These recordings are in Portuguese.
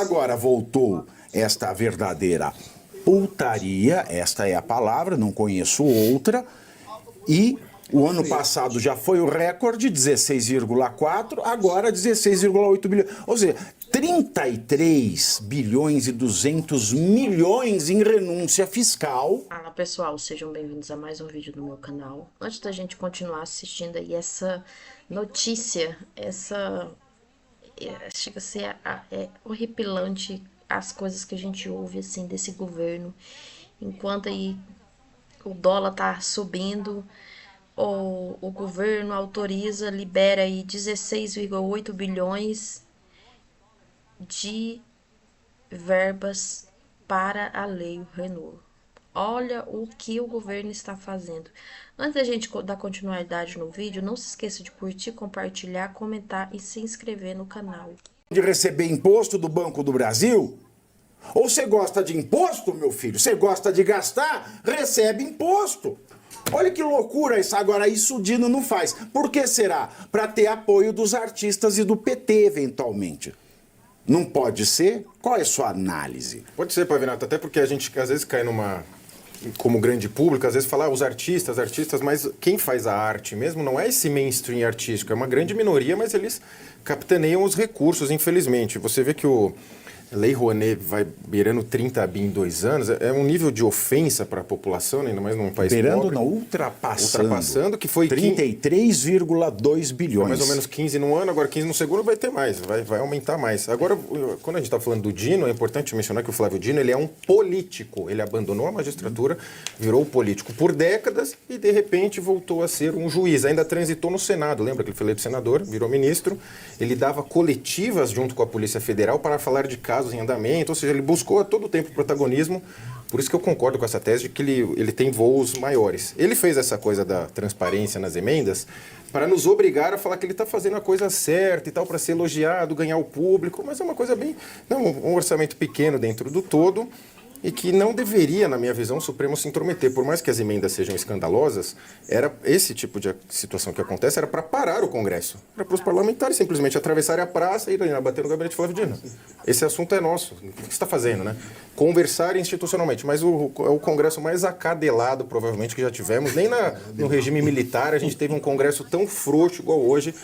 Agora voltou esta verdadeira putaria, esta é a palavra, não conheço outra, e o ano passado já foi o recorde, 16,4, agora 16,8 bilhões. Ou seja, 33 bilhões e 200 milhões em renúncia fiscal. Fala pessoal, sejam bem-vindos a mais um vídeo do meu canal. Antes da gente continuar assistindo aí essa notícia, chega a ser horripilante as coisas que a gente ouve assim desse governo, enquanto aí o dólar tá subindo, o governo autoriza, libera aí 16,8 bilhões de verbas para a lei Renor. Olha o que o governo está fazendo. Antes da gente dar continuidade no vídeo, não se esqueça de curtir, compartilhar, comentar e se inscrever no canal. De receber imposto do Banco do Brasil? Ou você gosta de imposto, meu filho? Você gosta de gastar? Recebe imposto. Olha que loucura isso. Agora, isso o Dino não faz. Por que será? Para ter apoio dos artistas e do PT, eventualmente. Não pode ser? Qual é a sua análise? Pode ser, Pavinato, até porque a gente às vezes cai numa... Como grande público, às vezes fala os artistas, mas quem faz a arte mesmo não é esse mainstream artístico, é uma grande minoria, mas eles capitaneiam os recursos, infelizmente. Você vê que o Lei Rouanet vai beirando 30 bi em 2 anos, é um nível de ofensa para a população, ainda mais num país beirando, pobre. Não, ultrapassando, que foi 33,2 bilhões. Mais ou menos 15 no ano, agora 15 no segundo, vai ter mais, vai aumentar mais. Agora, quando a gente está falando do Dino, é importante mencionar que o Flávio Dino, ele é um político, ele abandonou a magistratura, virou político por décadas e, de repente, voltou a ser um juiz. Ainda transitou no Senado, lembra que ele foi eleito senador, virou ministro, ele dava coletivas junto com a Polícia Federal para falar de casos em andamento, ou seja, ele buscou a todo tempo protagonismo, por isso que eu concordo com essa tese de que ele tem voos maiores. Ele fez essa coisa da transparência nas emendas para nos obrigar a falar que ele está fazendo a coisa certa e tal, para ser elogiado, ganhar o público, mas é uma coisa bem... Não, um orçamento pequeno dentro do todo e que não deveria, na minha visão, o Supremo se intrometer. Por mais que as emendas sejam escandalosas, esse tipo de situação que acontece era para parar o Congresso. Era para os parlamentares simplesmente atravessarem a praça e ir bater no gabinete Flávio Dino. Esse assunto é nosso. O que você está fazendo, né? Conversar institucionalmente. Mas é o Congresso mais acadelado, provavelmente, que já tivemos. Nem no regime militar a gente teve um Congresso tão frouxo igual hoje,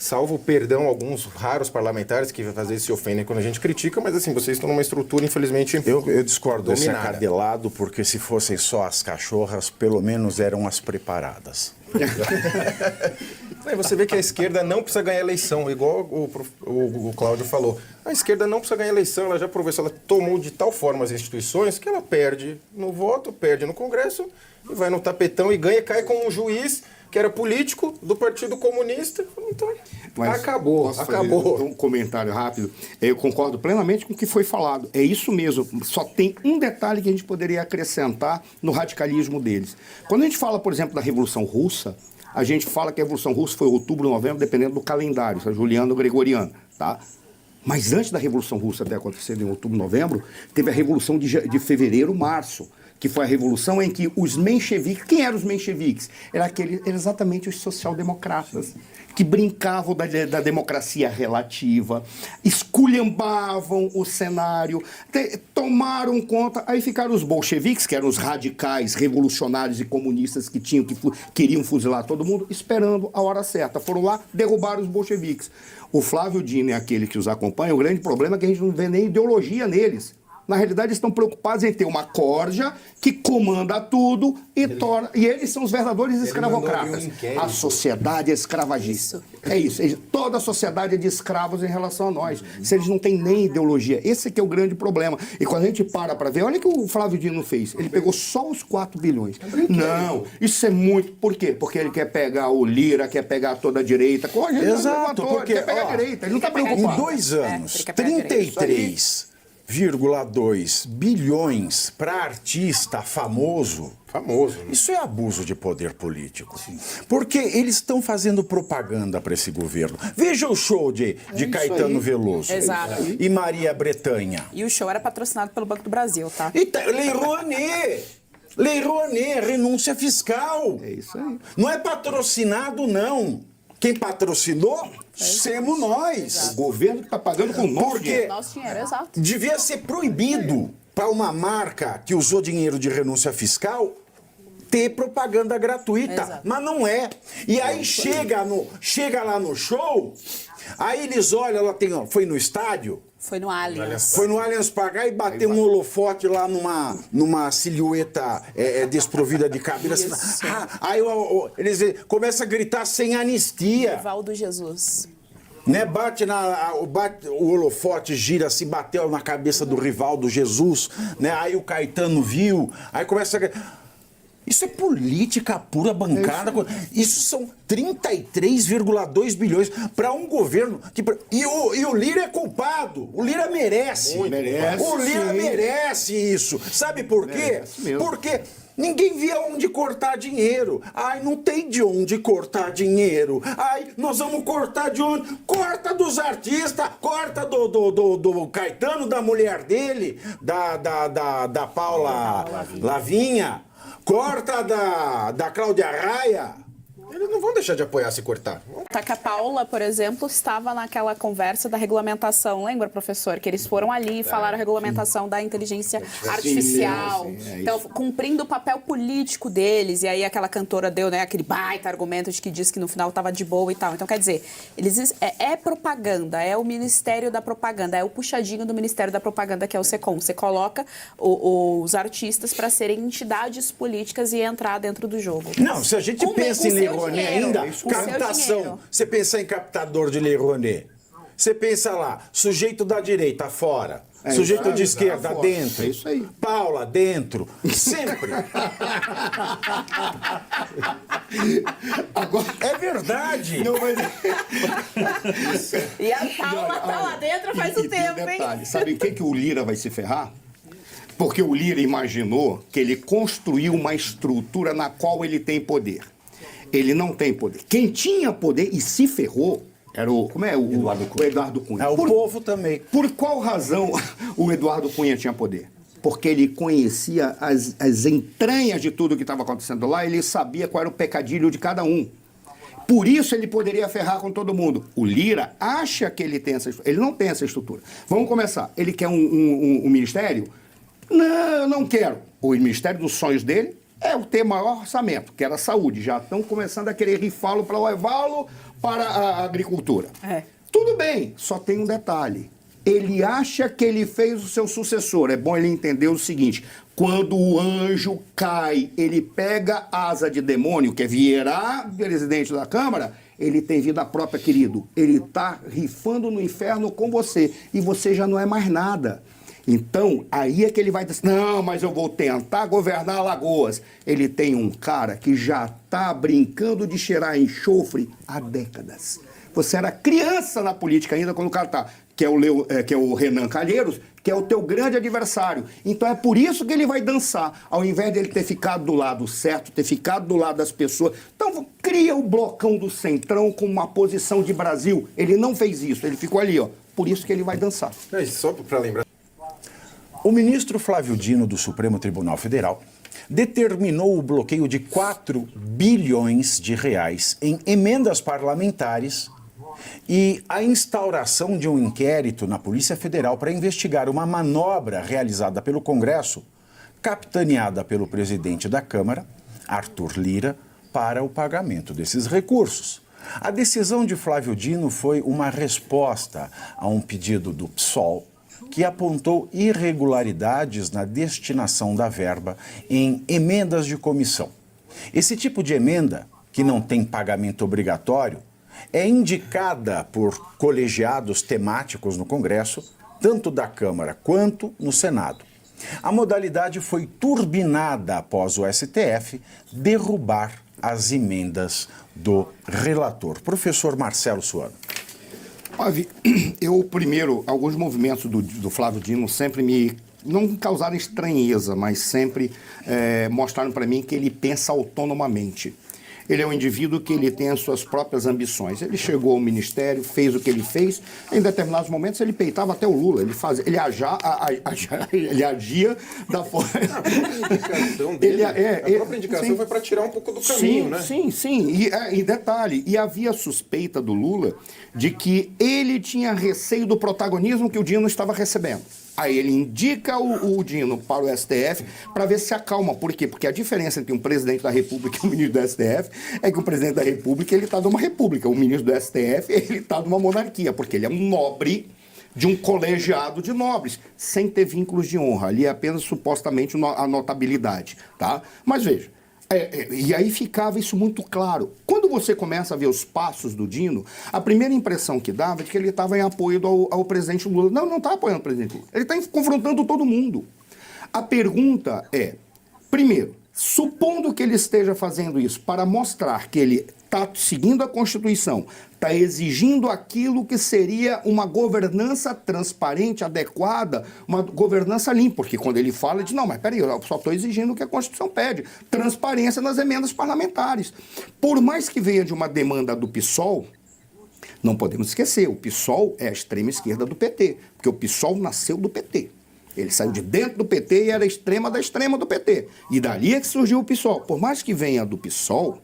salvo, perdão, alguns raros parlamentares que às vezes se ofendem quando a gente critica, mas assim, vocês estão numa estrutura, infelizmente, eu discordo desse dominada. acadelado, porque se fossem só as cachorras, pelo menos eram as preparadas. Você vê que a esquerda não precisa ganhar eleição, igual o Cláudio falou. A esquerda não precisa ganhar eleição, ela já provou isso, ela tomou de tal forma as instituições que ela perde no voto, perde no Congresso, e vai no tapetão e ganha, cai com um juiz que era político do Partido Comunista. Então, mas acabou. Um comentário rápido. Eu concordo plenamente com o que foi falado. É isso mesmo. Só tem um detalhe que a gente poderia acrescentar no radicalismo deles. Quando a gente fala, por exemplo, da Revolução Russa, a gente fala que a Revolução Russa foi outubro, novembro, dependendo do calendário, se é juliano ou gregoriano, tá? Mas antes da Revolução Russa ter acontecido em outubro, novembro, teve a Revolução de fevereiro, março, que foi a revolução em que os mencheviques... Quem eram os mencheviques? Eram exatamente os social-democratas, que brincavam da democracia relativa, esculhambavam o cenário, tomaram conta... Aí ficaram os bolcheviques, que eram os radicais, revolucionários e comunistas que queriam fuzilar todo mundo, esperando a hora certa. Foram lá, derrubaram os bolcheviques. O Flávio Dino é aquele que os acompanha. O grande problema é que a gente não vê nem ideologia neles. Na realidade, eles estão preocupados em ter uma corja que comanda tudo e eles são os verdadeiros escravocratas. A sociedade é escravagista. É isso. Toda a sociedade é de escravos em relação a nós. Se eles não têm nem ideologia. Esse que é o grande problema. E quando a gente para ver, olha o que o Flávio Dino fez. Ele pegou só os 4 bilhões. Não, isso é muito... Por quê? Porque ele quer pegar o Lira, quer pegar toda a direita. Exato, porque... Ele quer pegar a direita. Ele não está preocupado. Em 2 anos, 33,2 bilhões para artista famoso. Isso é abuso de poder político. Sim. Porque eles estão fazendo propaganda para esse governo. Veja o show de Caetano Veloso. Exato. E Maria Brethanha. E o show era patrocinado pelo Banco do Brasil, tá? E Lei Rouanet. Lei Rouanet, renúncia fiscal. É isso aí. Não é patrocinado, não. Quem patrocinou, somos nós. O governo está pagando com o nosso Porque dinheiro. Nosso dinheiro, exato. devia ser proibido para uma marca que usou dinheiro de renúncia fiscal ter propaganda gratuita, Exato. mas não é. E aí chega lá no show, aí eles olham, ela tem, ó, foi no estádio, Foi no Allianz. foi no Allianz Pagar e bateu um holofote lá numa silhueta desprovida de cabelo. Assim, aí eles começam a gritar sem anistia. Rivaldo Jesus. Né? Bate o holofote, gira assim, bateu na cabeça do Rivaldo Jesus, né? Aí o Caetano viu, aí começa a... Isso é política pura bancada. Isso são 33,2 bilhões para um governo. E o Lira é culpado. O Lira merece. Merece, O Lira sim. merece isso. Sabe por quê? Merece mesmo. Porque ninguém via onde cortar dinheiro. Ai, não tem de onde cortar dinheiro. Ai, nós vamos cortar de onde? Corta dos artistas, corta do Caetano, da mulher dele, da Paula Lavinha. Corta da Cláudia Raia. Eles não vão deixar de apoiar se cortar. Tá que a Paula, por exemplo, estava naquela conversa da regulamentação. Lembra, professor? Que eles foram ali e falaram a regulamentação da inteligência artificial. sim, Então, cumprindo o papel político deles. E aí aquela cantora deu, né, aquele baita argumento de que disse que no final estava de boa e tal. Então, quer dizer, eles é propaganda, é o Ministério da Propaganda, é o puxadinho do Ministério da Propaganda, que é o SECOM. Você coloca os artistas para serem entidades políticas e entrar dentro do jogo. Não, se a gente pensa em Lei Rouanet ainda, com seu captação. dinheiro. Você pensa em captador de Lei Rouanet. Você pensa lá, sujeito da direita, fora. Sujeito de esquerda, fora. dentro. É isso aí. Paula, dentro. Sempre. Agora, É verdade. não, mas... E a Paula tá lá dentro faz um tem tempo, hein? detalhe. Sabe em que o Lira vai se ferrar? Porque o Lira imaginou que ele construiu uma estrutura na qual ele tem poder. Ele não tem poder. Quem tinha poder e se ferrou era o Eduardo Cunha. O povo também. Por qual razão o Eduardo Cunha tinha poder? Porque ele conhecia as entranhas de tudo que estava acontecendo lá, ele sabia qual era o pecadilho de cada um. Por isso ele poderia ferrar com todo mundo. O Lira acha que ele tem essa estrutura. Ele não tem essa estrutura. Vamos começar. Ele quer um ministério? Não, não quero. O ministério dos sonhos dele é o ter maior orçamento, que era a saúde. Já estão começando a querer rifá-lo para levá-lo para a agricultura. Tudo bem, só tem um detalhe. Ele acha que ele fez o seu sucessor. É bom ele entender o seguinte: quando o anjo cai, ele pega asa de demônio, que é virar presidente da Câmara, ele tem vida própria, querido. Ele está rifando no inferno com você. E você já não é mais nada. Então, aí é que ele vai dizer, não, mas eu vou tentar governar Alagoas. Ele tem um cara que já está brincando de cheirar enxofre há décadas. Você era criança na política ainda quando o cara está, que é o Renan Calheiros, que é o teu grande adversário. Então é por isso que ele vai dançar, ao invés dele ter ficado do lado certo, ter ficado do lado das pessoas. Então cria o blocão do Centrão com uma posição de Brasil. Ele não fez isso, ele ficou ali, ó. Por isso que ele vai dançar. Só para lembrar. O ministro Flávio Dino, do Supremo Tribunal Federal, determinou o bloqueio de 4 bilhões de reais em emendas parlamentares e a instauração de um inquérito na Polícia Federal para investigar uma manobra realizada pelo Congresso, capitaneada pelo presidente da Câmara, Arthur Lira, para o pagamento desses recursos. A decisão de Flávio Dino foi uma resposta a um pedido do PSOL, que apontou irregularidades na destinação da verba em emendas de comissão. Esse tipo de emenda, que não tem pagamento obrigatório, é indicada por colegiados temáticos no Congresso, tanto da Câmara quanto no Senado. A modalidade foi turbinada após o STF derrubar as emendas do relator. Professor Marcelo Suano. Alguns movimentos do Flávio Dino sempre não causaram estranheza, mas sempre mostraram para mim que ele pensa autonomamente. Ele é um indivíduo que ele tem as suas próprias ambições. Ele chegou ao ministério, fez o que ele fez. Em determinados momentos ele peitava até o Lula. Ele agia da forma... A própria indicação dele, a própria indicação foi para tirar um pouco do caminho, né? Sim. E detalhe, e havia suspeita do Lula de que ele tinha receio do protagonismo que o Dino estava recebendo. Aí ele indica o Dino para o STF para ver se acalma. Por quê? Porque a diferença entre um presidente da República e um ministro do STF é que o presidente da República ele está numa república, o ministro do STF ele está numa monarquia, porque ele é um nobre de um colegiado de nobres, sem ter vínculos de honra. Ali é apenas supostamente a notabilidade, tá? Mas veja, e aí ficava isso muito claro. Quando você começa a ver os passos do Dino, a primeira impressão que dava é que ele estava em apoio ao presidente Lula. Não está apoiando o presidente Lula. Ele está confrontando todo mundo. A pergunta é, primeiro, supondo que ele esteja fazendo isso para mostrar que ele está seguindo a Constituição, está exigindo aquilo que seria uma governança transparente, adequada, uma governança limpa, porque quando ele fala, ele diz, não, mas peraí, eu só estou exigindo o que a Constituição pede, transparência nas emendas parlamentares. Por mais que venha de uma demanda do PSOL, não podemos esquecer, o PSOL é a extrema esquerda do PT, porque o PSOL nasceu do PT. Ele saiu de dentro do PT e era extrema da extrema do PT. E dali é que surgiu o PSOL. Por mais que venha do PSOL,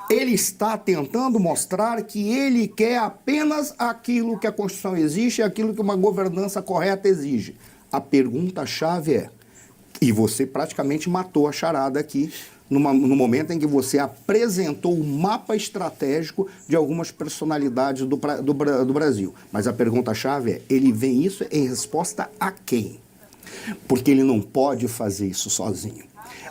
ele está tentando mostrar que ele quer apenas aquilo que a Constituição exige, aquilo que uma governança correta exige. A pergunta-chave é, e você praticamente matou a charada aqui, no momento em que você apresentou o mapa estratégico de algumas personalidades do Brasil. Mas a pergunta-chave é, ele vê isso em resposta a quem? Porque ele não pode fazer isso sozinho.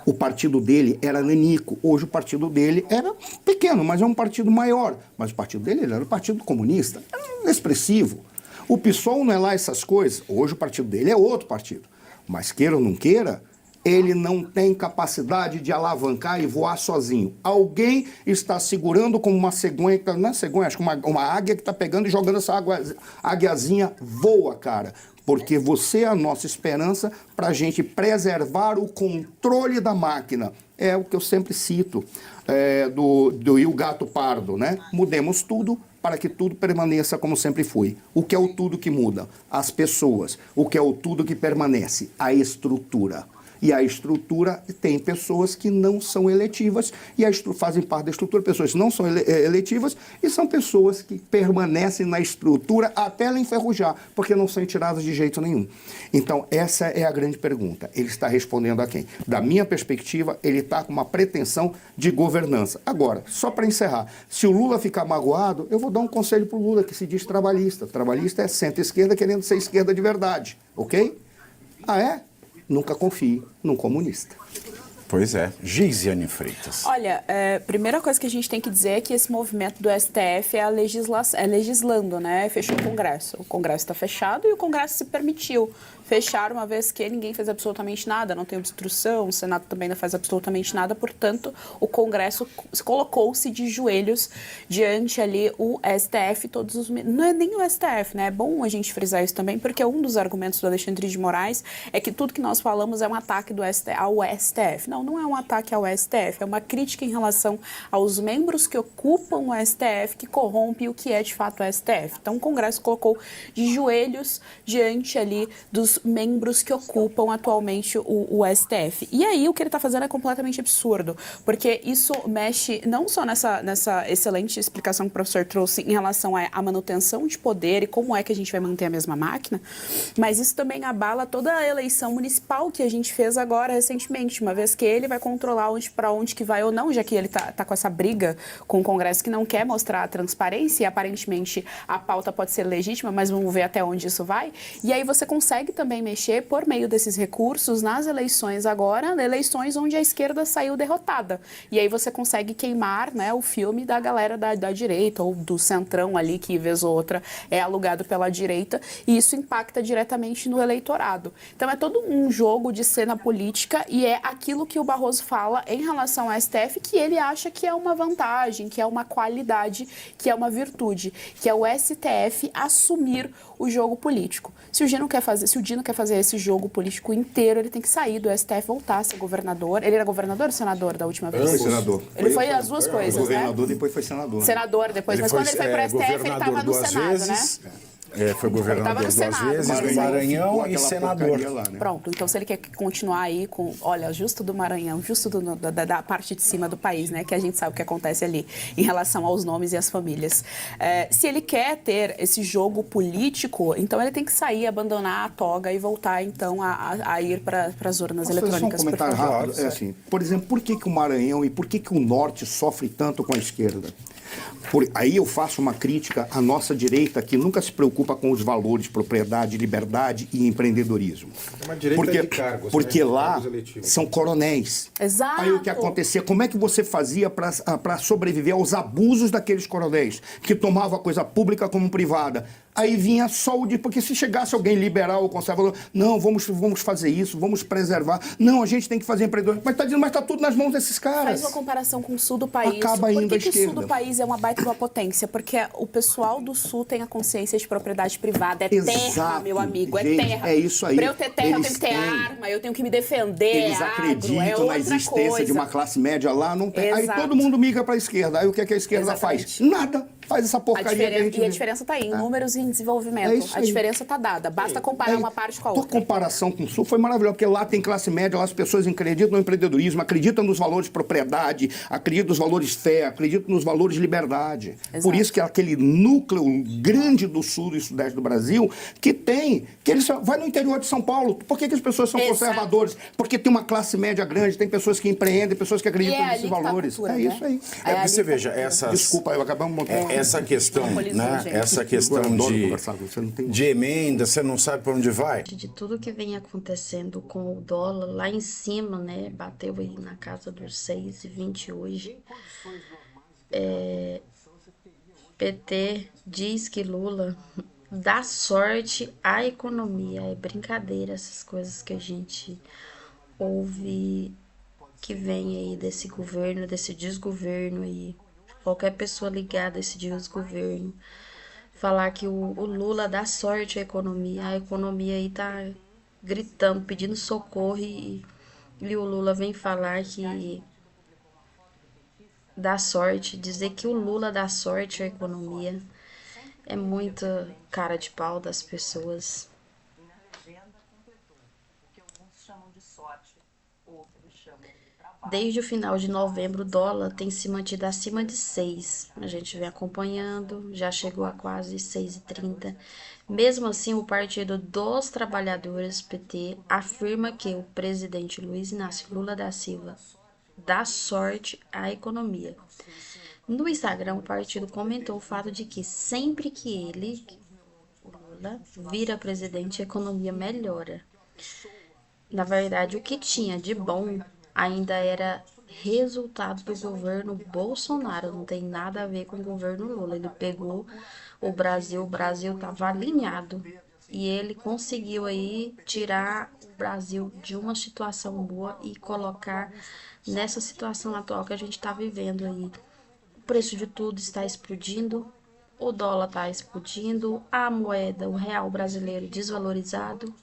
O partido dele era nanico, hoje o partido dele era pequeno, mas é um partido maior. Mas o partido dele era o Partido Comunista, era inexpressivo. O PSOL não é lá essas coisas, hoje o partido dele é outro partido. Mas queira ou não queira, ele não tem capacidade de alavancar e voar sozinho. Alguém está segurando como uma cegonha, não é cegonha, acho que uma águia que está pegando e jogando essa águiazinha, voa, cara. Porque você é a nossa esperança para a gente preservar o controle da máquina. É o que eu sempre cito do Il Gato Pardo, né? Mudemos tudo para que tudo permaneça como sempre foi. O que é o tudo que muda? As pessoas. O que é o tudo que permanece? A estrutura. E a estrutura tem pessoas que não são eletivas e fazem parte da estrutura, pessoas que não são eletivas e são pessoas que permanecem na estrutura até ela enferrujar, porque não são tiradas de jeito nenhum. Então, essa é a grande pergunta. Ele está respondendo a quem? Da minha perspectiva, ele está com uma pretensão de governança. Agora, só para encerrar, se o Lula ficar magoado, eu vou dar um conselho para o Lula, que se diz trabalhista. Trabalhista é centro-esquerda querendo ser esquerda de verdade, ok? Ah, é? Nunca confie num comunista. Pois é. Geisiane Freitas. Olha, primeira coisa que a gente tem que dizer é que esse movimento do STF é legislando, né? Fechou o Congresso. O Congresso está fechado e o Congresso se permitiu fechar uma vez que ninguém fez absolutamente nada, não tem obstrução, o Senado também não faz absolutamente nada, portanto, o Congresso colocou-se de joelhos diante ali o STF, todos os... Não é nem o STF, né? É bom a gente frisar isso também, porque um dos argumentos do Alexandre de Moraes é que tudo que nós falamos é um ataque ao STF. Não é um ataque ao STF, é uma crítica em relação aos membros que ocupam o STF, que corrompe o que é de fato o STF. Então, o Congresso colocou de joelhos diante ali dos membros que ocupam atualmente o STF. E aí, o que ele está fazendo é completamente absurdo, porque isso mexe não só nessa excelente explicação que o professor trouxe em relação à manutenção de poder e como é que a gente vai manter a mesma máquina, mas isso também abala toda a eleição municipal que a gente fez agora recentemente, uma vez que ele vai controlar para onde que vai ou não, já que ele tá com essa briga com o Congresso que não quer mostrar a transparência e aparentemente a pauta pode ser legítima, mas vamos ver até onde isso vai. E aí você consegue também mexer por meio desses recursos nas eleições agora, eleições onde a esquerda saiu derrotada. E aí você consegue queimar, né, o filme da galera da direita ou do centrão ali, que vez ou outra é alugado pela direita, e isso impacta diretamente no eleitorado. Então é todo um jogo de cena política e é aquilo que o Barroso fala em relação ao STF, que ele acha que é uma vantagem, que é uma qualidade, que é uma virtude, que é o STF assumir o jogo político. Se o Dino quer fazer esse jogo político inteiro, ele tem que sair do STF, voltar a ser governador. Ele era governador ou senador da última vez? Foi senador. Ele foi as duas coisas, né? Governador, depois foi senador. Senador depois, mas quando ele foi para STF, ele estava no Senado, né? Foi governador duas vezes, no Maranhão e senador. Lá, né? Pronto, então se ele quer continuar aí com, olha, justo do Maranhão, justo da parte de cima do país, né, que a gente sabe o que acontece ali em relação aos nomes e às famílias. Se ele quer ter esse jogo político, então ele tem que sair, abandonar a toga e voltar, então, a ir para as urnas eletrônicas. Só um comentário rápido. Assim, por exemplo, por que o Maranhão e por que o Norte sofre tanto com a esquerda? Aí eu faço uma crítica à nossa direita, que nunca se preocupa com os valores, propriedade, liberdade e empreendedorismo. É uma direita de cargos, porque né? lá Cargos eletivos. são coronéis. Exato. Aí o que acontecia, como é que você fazia para sobreviver aos abusos daqueles coronéis, que tomavam a coisa pública como privada? Aí vinha só porque se chegasse alguém liberal ou conservador, não, vamos fazer isso, vamos preservar. Não, a gente tem que fazer empreendedorismo. Mas está tudo nas mãos desses caras. Faz uma comparação com o sul do país. Acaba indo Por à que o sul esquerda? do país é uma baita de uma potência? Porque o pessoal do sul tem a consciência de propriedade privada. É terra, Exato. meu amigo, é Gente, terra. é isso aí. Pra eu ter terra, eu Eles tenho que ter têm. arma, eu tenho que me defender. Eles acreditam é na outra existência coisa. de uma classe média lá, não tem. Aí Exato. todo mundo migra para a esquerda. Aí o que a esquerda faz? Exatamente. Nada. Faz essa porcaria que a gente E a vê. diferença está aí, em números e em desenvolvimento. É isso A aí. diferença está dada. Basta comparar uma parte com a Tua outra. comparação com o Sul foi maravilhosa, porque lá tem classe média, lá as pessoas acreditam no empreendedorismo, acreditam nos valores de propriedade, acreditam nos valores fé, acreditam nos valores de liberdade. Exato. Por isso que é aquele núcleo grande do Sul e Sudeste do Brasil, que ele vai no interior de São Paulo. Por que as pessoas são Exato. conservadores? Porque tem uma classe média grande, tem pessoas que empreendem, pessoas que acreditam E é ali nesses que tá a valores. cultura, É né? isso aí. É ali Você que tá a veja, cultura. essas... Desculpa, eu acabei um monte. Essa questão, Monopolizou, né? gente. Essa questão Eu adoro conversar com você, não tem- de emenda, você não sabe para onde vai. De tudo que vem acontecendo com o dólar lá em cima, né? Bateu aí na casa dos 6,20 hoje. PT diz que Lula dá sorte à economia. É brincadeira essas coisas que a gente ouve que vem aí desse governo, desse desgoverno aí. Qualquer pessoa ligada a esse desgoverno falar que o Lula dá sorte à economia. A economia aí tá gritando, pedindo socorro e o Lula vem falar que dá sorte, dizer que o Lula dá sorte à economia. É muita cara de pau das pessoas. Desde o final de novembro, o dólar tem se mantido acima de 6. A gente vem acompanhando, já chegou a quase 6,30. Mesmo assim, o Partido dos Trabalhadores, PT, afirma que o presidente Luiz Inácio Lula da Silva dá sorte à economia. No Instagram, o partido comentou o fato de que sempre que ele, o Lula, vira presidente, a economia melhora. Na verdade, o que tinha de bom ainda era resultado do governo Bolsonaro, não tem nada a ver com o governo Lula. Ele pegou o Brasil estava alinhado e ele conseguiu aí tirar o Brasil de uma situação boa e colocar nessa situação atual que a gente está vivendo aí. O preço de tudo está explodindo, o dólar está explodindo, a moeda, o real brasileiro desvalorizado.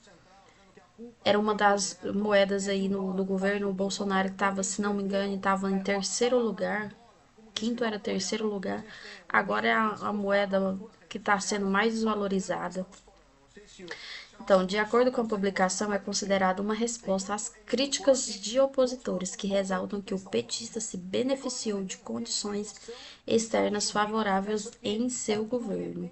Era uma das moedas aí no governo Bolsonaro que estava, se não me engano, estava em terceiro lugar. Quinto era terceiro lugar. Agora é a moeda que está sendo mais desvalorizada. Então, de acordo com a publicação, é considerada uma resposta às críticas de opositores que ressaltam que o petista se beneficiou de condições externas favoráveis em seu governo.